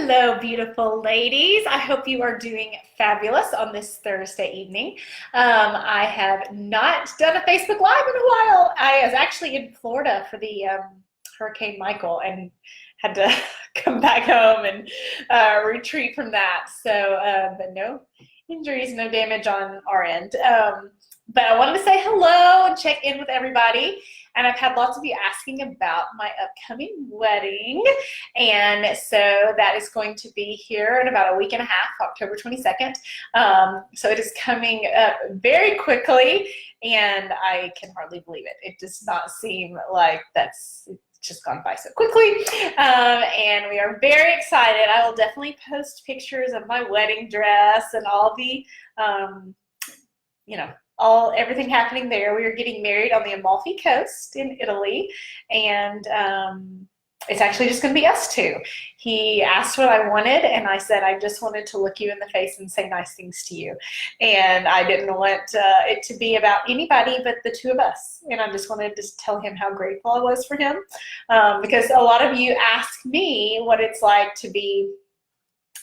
Hello, beautiful ladies. I hope you are doing fabulous on this Thursday evening. I have not done a Facebook Live in a while. I was actually in Florida for the Hurricane Michael and had to come back home and retreat from that. So, but no injuries, no damage on our end. But I wanted to say hello and check in with everybody. And I've had lots of you asking about my upcoming wedding. And so that is going to be here in about a week and a half, October 22nd. So it is coming up very quickly, and I can hardly believe it. It does not seem like it's just gone by so quickly. And we are very excited. I will definitely post pictures of my wedding dress and all the, everything happening there. We are getting married on the Amalfi Coast in Italy, and it's actually just going to be us two. He asked what I wanted, and I said I just wanted to look you in the face and say nice things to you, and I didn't want it to be about anybody but the two of us, and I just wanted to tell him how grateful I was for him, because a lot of you ask me what it's like to be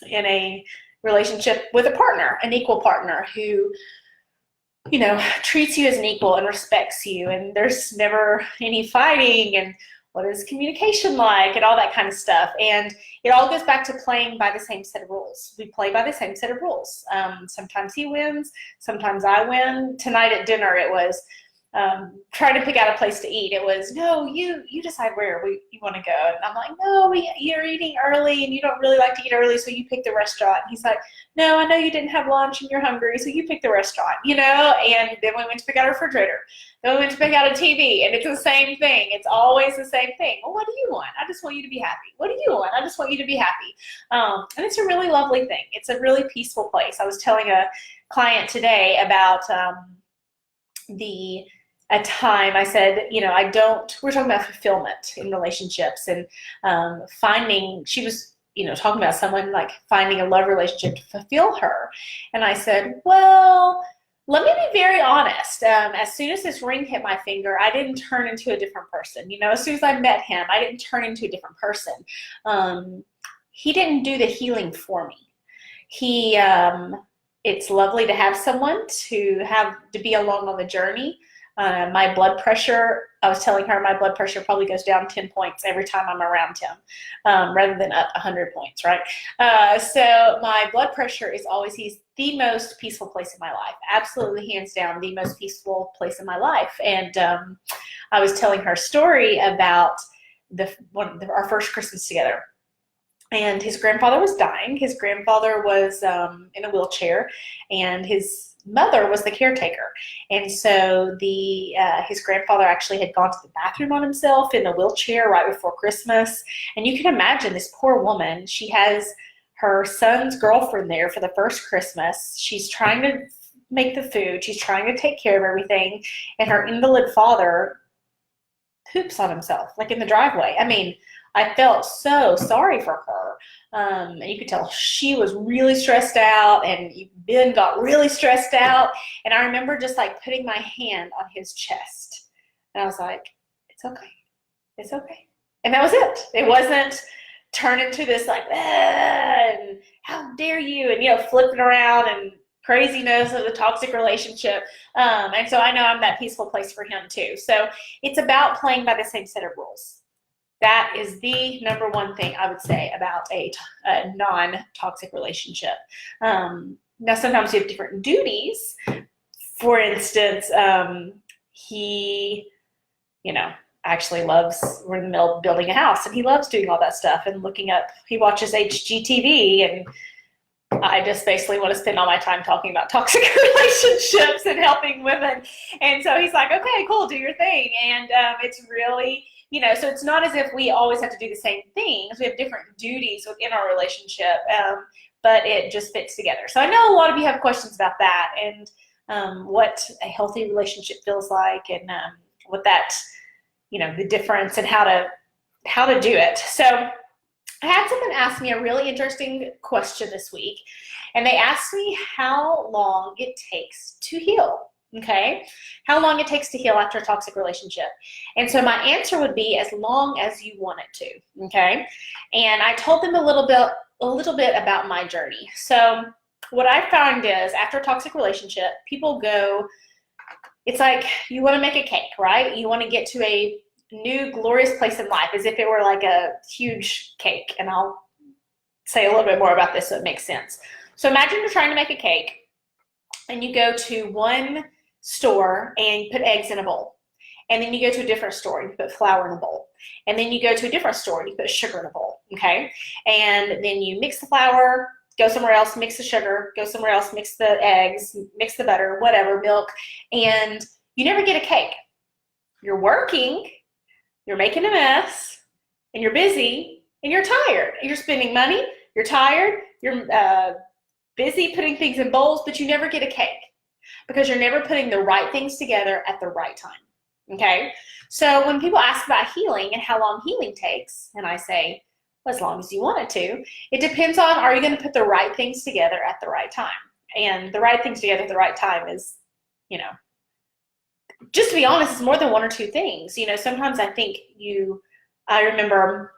in a relationship with a partner, an equal partner who treats you as an equal and respects you, and there's never any fighting, and what is communication like, and all that kind of stuff. And it all goes back to playing by the same set of rules. We play by the same set of rules. Sometimes he wins, sometimes I win. Tonight at dinner, it was trying to pick out a place to eat. It was, no, you decide where you want to go. And I'm like, no, you're eating early and you don't really like to eat early, so you pick the restaurant. And he's like, no, I know you didn't have lunch and you're hungry, so you pick the restaurant, And then we went to pick out a refrigerator. Then we went to pick out a TV, and it's the same thing. It's always the same thing. Well, what do you want? I just want you to be happy. What do you want? I just want you to be happy. And it's a really lovely thing. It's a really peaceful place. I was telling a client today about a time I said, we're talking about fulfillment in relationships, and she was, talking about someone like finding a love relationship to fulfill her. And I said, well, let me be very honest. As soon as this ring hit my finger, I didn't turn into a different person. As soon as I met him, I didn't turn into a different person. He didn't do the healing for me. It's lovely to have someone to be along on the journey. My blood pressure, I was telling her my blood pressure probably goes down 10 points every time I'm around him, rather than up 100 points, right? So my blood pressure is always, he's the most peaceful place in my life. Absolutely, hands down, the most peaceful place in my life. And I was telling her a story about our first Christmas together. And his grandfather was dying. His grandfather was in a wheelchair, and his mother was the caretaker. And so his grandfather actually had gone to the bathroom on himself in the wheelchair right before Christmas. And you can imagine this poor woman. She has her son's girlfriend there for the first Christmas. She's trying to make the food. She's trying to take care of everything. And her invalid father poops on himself, like in the driveway. I mean, I felt so sorry for her. And you could tell she was really stressed out, and Ben got really stressed out. And I remember just like putting my hand on his chest, and I was like, it's okay. It's okay. And that was it. It wasn't turn into this like, and how dare you, and flipping around and craziness of the toxic relationship. And so I know I'm that peaceful place for him too. So it's about playing by the same set of rules. That is the number one thing I would say about a non-toxic relationship. Now, sometimes you have different duties. For instance, he, actually loves, we're in the middle of building a house, and he loves doing all that stuff and looking up, he watches HGTV, and I just basically want to spend all my time talking about toxic relationships and helping women. And so he's like, okay, cool, do your thing. And it's really, so it's not as if we always have to do the same things. We have different duties within our relationship, but it just fits together. So I know a lot of you have questions about that, and what a healthy relationship feels like, and what that, the difference, and how to do it. So I had someone ask me a really interesting question this week, and they asked me how long it takes to heal. Okay, how long it takes to heal after a toxic relationship. And so my answer would be as long as you want it to. Okay, and I told them a little bit about my journey. So what I found is after a toxic relationship, people go, it's like you want to make a cake, right? You want to get to a new glorious place in life as if it were like a huge cake. And I'll say a little bit more about this so it makes sense. So imagine you're trying to make a cake and you go to one store and you put eggs in a bowl. And then you go to a different store and you put flour in a bowl. And then you go to a different store and you put sugar in a bowl, okay? And then you mix the flour, go somewhere else, mix the sugar, go somewhere else, mix the eggs, mix the butter, whatever, milk, and you never get a cake. You're working, you're making a mess, and you're busy, and you're tired. You're spending money, you're tired, you're busy putting things in bowls, but you never get a cake because you're never putting the right things together at the right time, okay? So when people ask about healing and how long healing takes, and I say, as long as you want it to, it depends on, are you going to put the right things together at the right time? And the right things together at the right time is, you know, just to be honest, it's more than one or two things. You know, sometimes I think I remember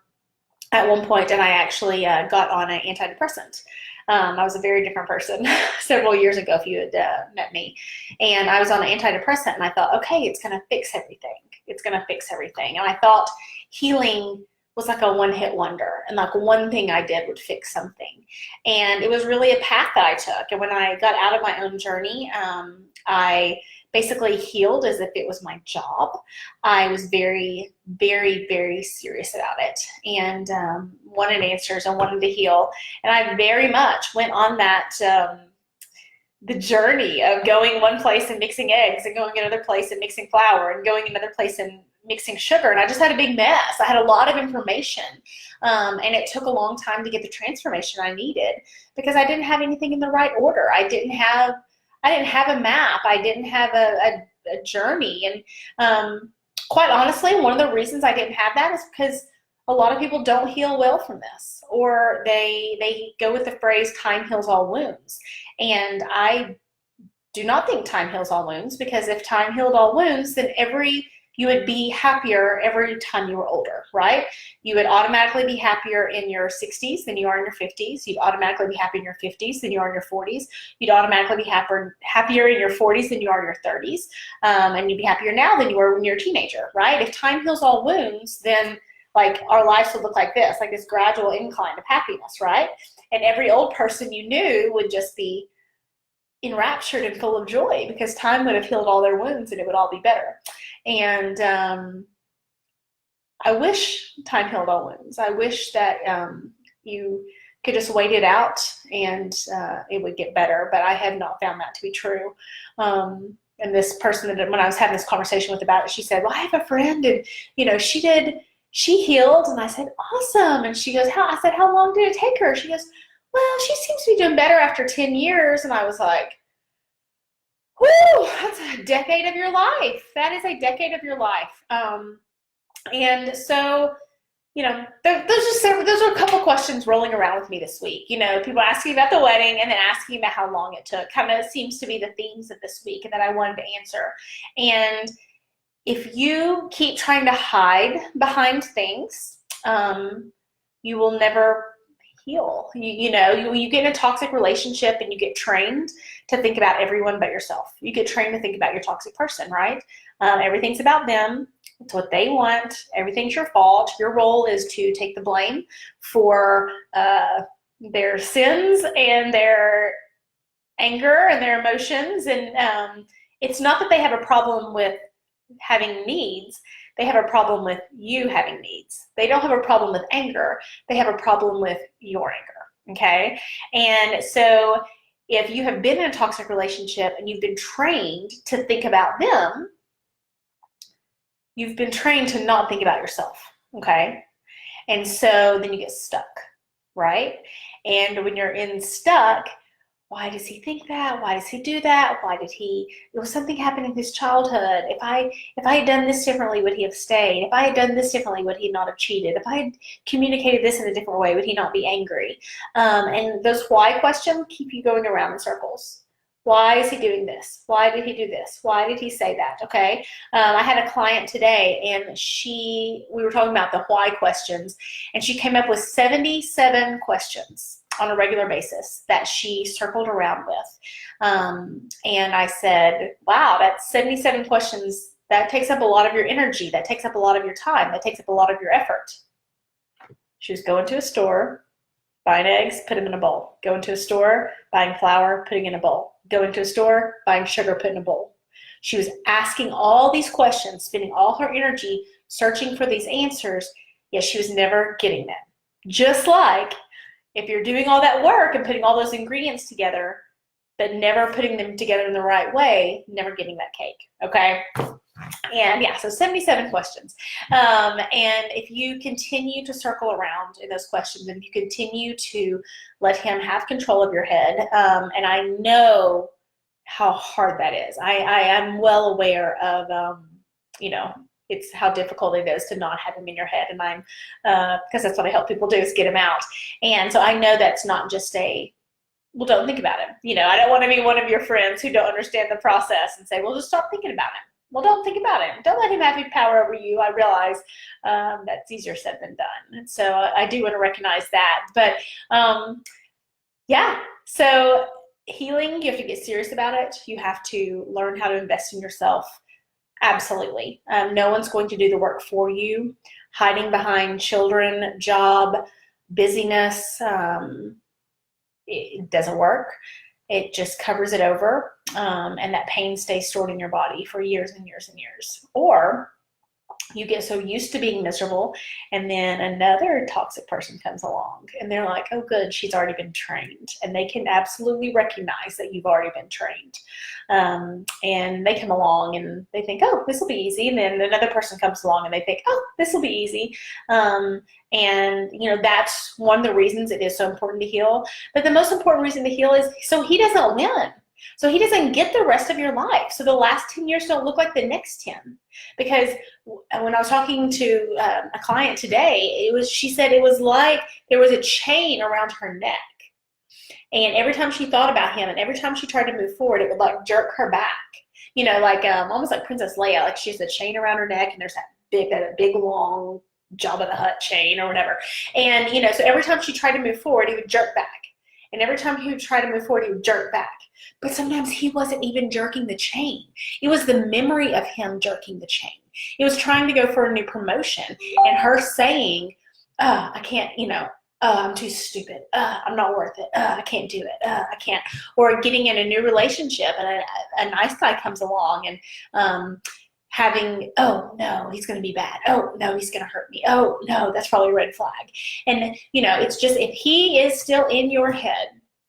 at one point, and I actually got on an antidepressant. I was a very different person several years ago if you had met me. And I was on an antidepressant and I thought, okay, it's going to fix everything. It's going to fix everything. And I thought healing was like a one-hit wonder, and like one thing I did would fix something. And it was really a path that I took. And when I got out of my own journey, I basically healed as if it was my job. I was very, very, very serious about it and wanted answers and wanted to heal. And I very much went on that the journey of going one place and mixing eggs and going another place and mixing flour and going another place and mixing sugar. And I just had a big mess. I had a lot of information. And it took a long time to get the transformation I needed because I didn't have anything in the right order. I didn't have a map. I didn't have a journey. And quite honestly, one of the reasons I didn't have that is because a lot of people don't heal well from this, or they go with the phrase, time heals all wounds. And I do not think time heals all wounds, because if time healed all wounds, then you would be happier every time you were older, right? You would automatically be happier in your 60s than you are in your 50s. You'd automatically be happy in your 50s than you are in your 40s. You'd automatically be happier in your 40s than you are in your 30s. And you'd be happier now than you were when you were a teenager, right? If time heals all wounds, then like our lives would look like this gradual incline of happiness, right? And every old person you knew would just be enraptured and full of joy because time would have healed all their wounds and it would all be better. And I wish time healed all wounds. I wish that you could just wait it out and it would get better, but I have not found that to be true. And this person that when I was having this conversation with about it, she said, well, I have a friend and, you know, she healed. And I said, awesome. And she goes, I said, how long did it take her? She goes, well, she seems to be doing better after 10 years. And I was like, whoo, that's a decade of your life. That is a decade of your life. And so, you know, those are a couple questions rolling around with me this week. You know, people asking about the wedding and then asking about how long it took. Kind of seems to be the themes of this week and that I wanted to answer. And if you keep trying to hide behind things, you will never heal. You get in a toxic relationship and you get trained to think about everyone but yourself. You get trained to think about your toxic person, right? Everything's about them. It's what they want. Everything's your fault. Your role is to take the blame for their sins and their anger and their emotions. And it's not that they have a problem with having needs. They have a problem with you having needs. They don't have a problem with anger. They have a problem with your anger, okay? And so if you have been in a toxic relationship and you've been trained to think about them, you've been trained to not think about yourself, okay? And so then you get stuck, right? And when you're stuck, why does he think that? Why does he do that? Was something happened in his childhood? If I had done this differently, would he have stayed? If I had done this differently, would he not have cheated? If I had communicated this in a different way, would he not be angry? And those why questions keep you going around in circles. Why is he doing this? Why did he do this? Why did he say that? Okay. I had a client today, and we were talking about the why questions, and she came up with 77 questions on a regular basis that she circled around with. And I said, wow, that's 77 questions. That takes up a lot of your energy. That takes up a lot of your time. That takes up a lot of your effort. She was going to a store, buying eggs, put them in a bowl. Going to a store, buying flour, putting in a bowl. Going to a store, buying sugar, put in a bowl. She was asking all these questions, spending all her energy searching for these answers, yet she was never getting them. Just like if you're doing all that work and putting all those ingredients together, but never putting them together in the right way, never getting that cake, okay? And yeah, so 77 questions. And if you continue to circle around in those questions, and you continue to let him have control of your head, and I know how hard that is. I am well aware of, it's how difficult it is to not have him in your head. And I'm, because that's what I help people do, is get him out. And so I know that's not just well, don't think about him. I don't want to be one of your friends who don't understand the process and say, well, just stop thinking about him. Well, don't think about him. Don't let him have any power over you. I realize that's easier said than done. And so I do want to recognize that. But yeah, so healing, you have to get serious about it. You have to learn how to invest in yourself. Absolutely. No one's going to do the work for you. Hiding behind children, job, busyness, it doesn't work. It just covers it over, and that pain stays stored in your body for years and years and years. Or you get so used to being miserable, and then another toxic person comes along, and they're like, oh good, she's already been trained. And they can absolutely recognize that you've already been trained. And they come along and they think, oh, this will be easy. And then another person comes along and they think, oh, this will be easy. And that's one of the reasons it is so important to heal. But the most important reason to heal is so he doesn't win. So he doesn't get the rest of your life. So the last 10 years don't look like the next 10. Because when I was talking to a client today, she said it was like there was a chain around her neck. And every time she thought about him and every time she tried to move forward, it would like jerk her back. Almost like Princess Leia, like she has a chain around her neck and there's that big long Jabba the Hutt chain or whatever. And, so every time she tried to move forward, he would jerk back. And every time he would try to move forward, he would jerk back. But sometimes he wasn't even jerking the chain. It was the memory of him jerking the chain. It was trying to go for a new promotion and her saying, I can't, I'm too stupid. I'm not worth it. I can't do it. I can't. Or getting in a new relationship and a nice guy comes along and having, oh no, he's going to be bad. Oh no, he's going to hurt me. Oh no, that's probably a red flag. And it's just, if he is still in your head,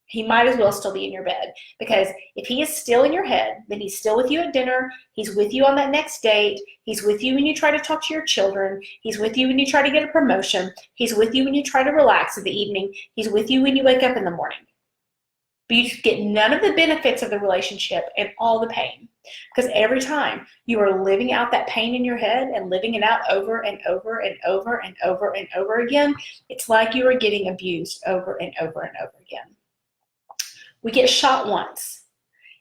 he might as well still be in your bed. Because if he is still in your head, then he's still with you at dinner. He's with you on that next date. He's with you when you try to talk to your children. He's with you when you try to get a promotion. He's with you when you try to relax in the evening. He's with you when you wake up in the morning. But you get none of the benefits of the relationship and all the pain. Because every time you are living out that pain in your head and living it out over and over and over and over and over again, it's like you are getting abused over and over and over again. We get shot once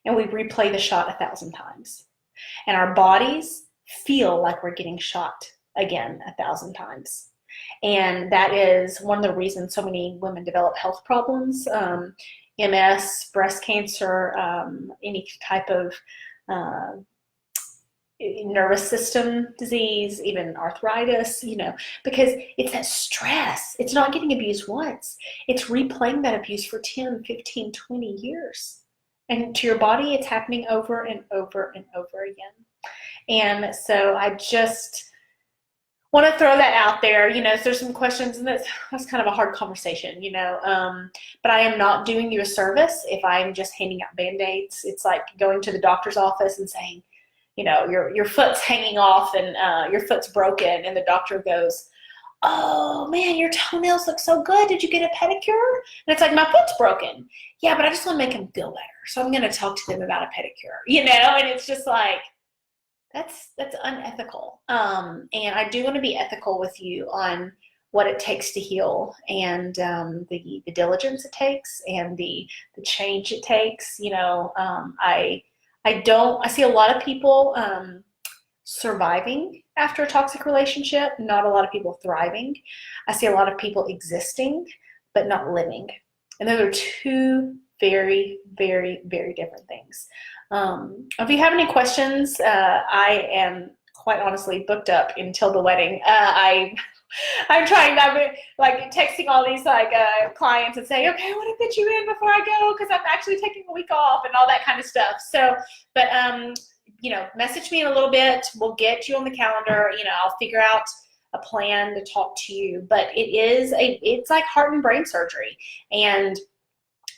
and we replay the shot 1,000 times. And our bodies feel like we're getting shot again 1,000 times. And that is one of the reasons so many women develop health problems, MS, breast cancer, any type of nervous system disease, even arthritis, because it's that stress. It's not getting abused once. It's replaying that abuse for 10, 15, 20 years. And to your body, it's happening over and over and over again. And so I just want to throw that out there. So there's some questions, and that's kind of a hard conversation, but I am not doing you a service if I'm just handing out Band-Aids. It's like going to the doctor's office and saying, your foot's hanging off and your foot's broken, and the doctor goes, oh man, your toenails look so good. Did you get a pedicure? And it's like, my foot's broken. Yeah, but I just want to make them feel better. So I'm going to talk to them about a pedicure, and it's just like, that's unethical. And I do want to be ethical with you on what it takes to heal, and the diligence it takes, and the change it takes. I see a lot of people surviving after a toxic relationship, not a lot of people thriving. I see a lot of people existing but not living, and those are two very, very, very different things. If you have any questions, I am quite honestly booked up until the wedding. I'm like texting all these clients and saying, okay, I want to fit you in before I go because I'm actually taking a week off and all that kind of stuff. So, but message me in a little bit. We'll get you on the calendar. I'll figure out a plan to talk to you. But it's like heart and brain surgery. And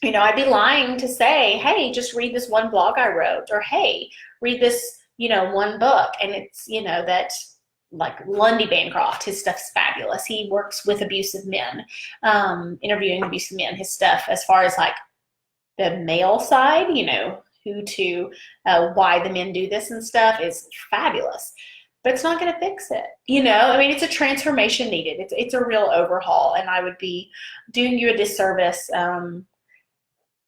I'd be lying to say, hey, just read this one blog I wrote, or hey, read this, one book. And it's, that like Lundy Bancroft, his stuff's fabulous. He works with abusive men, interviewing abusive men. His stuff, as far as like the male side, why the men do this and stuff, is fabulous. But it's not going to fix it. It's a transformation needed. It's a real overhaul. And I would be doing you a disservice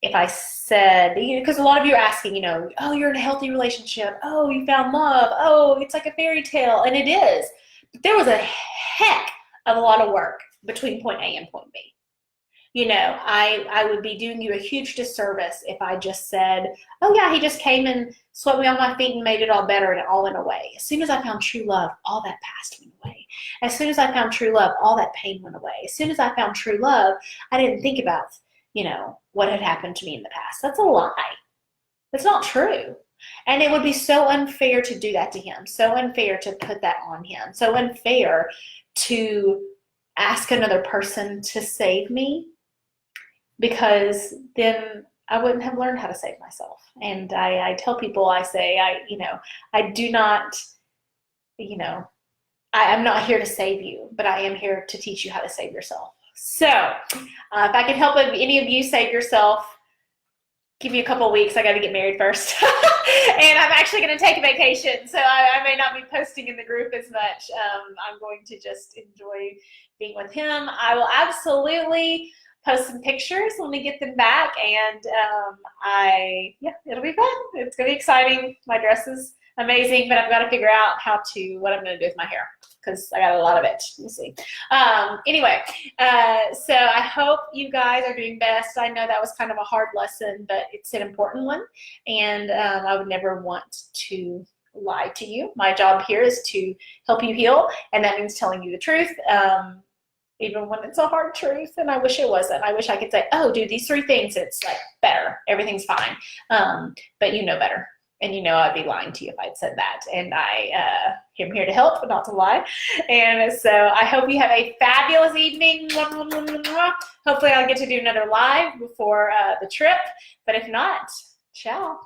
if I said, because a lot of you are asking, oh, you're in a healthy relationship. Oh, you found love. Oh, it's like a fairy tale. And it is. But there was a heck of a lot of work between point A and point B. I would be doing you a huge disservice if I just said, oh yeah, he just came and swept me off my feet and made it all better and it all went away. As soon as I found true love, all that past went away. As soon as I found true love, all that pain went away. As soon as I found true love, I didn't think about, what had happened to me in the past. That's a lie. That's not true. And it would be so unfair to do that to him, so unfair to put that on him, so unfair to ask another person to save me, because then I wouldn't have learned how to save myself. And I tell people, I say, I do not, I'm not here to save you, but I am here to teach you how to save yourself. So if I can help any of you save yourself, give me a couple of weeks. I got to get married first. And I'm actually going to take a vacation, so I may not be posting in the group as much. I'm going to just enjoy being with him. I will absolutely post some pictures when we get them back, and it'll be fun. It's going to be exciting. My dress is amazing, but I've got to figure out what I'm going to do with my hair, because I got a lot of it. We'll see. Anyway, so I hope you guys are doing best. I know that was kind of a hard lesson, but it's an important one, and I would never want to lie to you. My job here is to help you heal, and that means telling you the truth, even when it's a hard truth, and I wish it wasn't. I wish I could say, oh, do these 3 things, it's like better, everything's fine, but you know better. And I'd be lying to you if I'd said that. And I am here to help, but not to lie. And so I hope you have a fabulous evening. Hopefully I'll get to do another live before the trip. But if not, ciao.